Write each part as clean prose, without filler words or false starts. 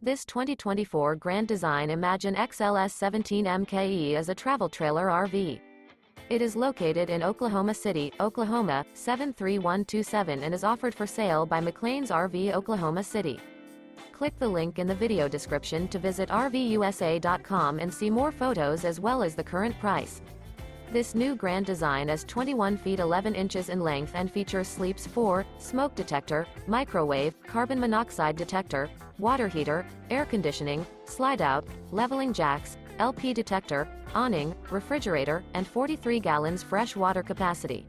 This 2024 Grand Design Imagine XLS 17 MKE is a travel trailer RV. It is located in Oklahoma City, Oklahoma, 73127 and is offered for sale by McClain's RV Oklahoma City. Click the link in the video description to visit RVUSA.com and see more photos as well as the current price. This new Grand Design is 21 feet 11 inches in length and features sleeps 4, smoke detector, microwave, carbon monoxide detector, water heater, air conditioning, slide-out, leveling jacks, LP detector, awning, refrigerator, and 43 gallons fresh water capacity.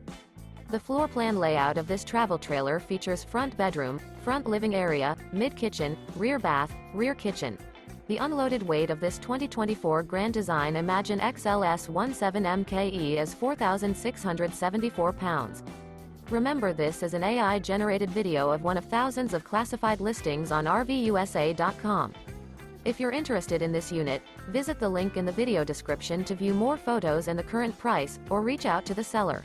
The floor plan layout of this travel trailer features front bedroom, front living area, mid-kitchen, rear bath, rear kitchen. The unloaded weight of this 2024 Grand Design Imagine XLS 17 MKE is 4,674 pounds. Remember, this is an AI-generated video of one of thousands of classified listings on RVUSA.com. If you're interested in this unit, visit the link in the video description to view more photos and the current price, or reach out to the seller.